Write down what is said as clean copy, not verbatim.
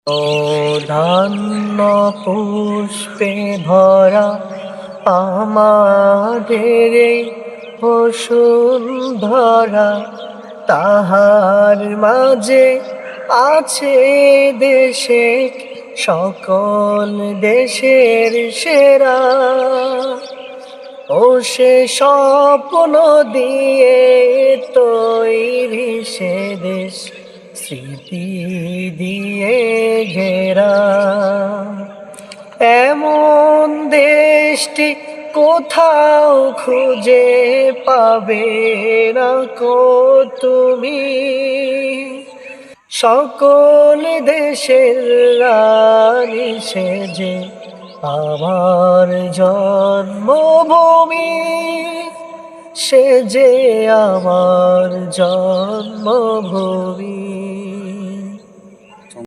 ও ধন্য পুষ্পে ভরা আমাদের এই বসুন্ধরা, তাহার মাঝে আছে দেশে সকল দেশের সেরা। ও সে স্বপ্ন দিয়ে তৈরি সে দেশ, স্মৃতি দিয়ে ঘেরা। এমন দেশটি কোথাও খুঁজে পাবে না কো তুমি। সকল দেশের রানী সেজে আমার জন্মভূমি, সে যে আমার জন্মভূমি।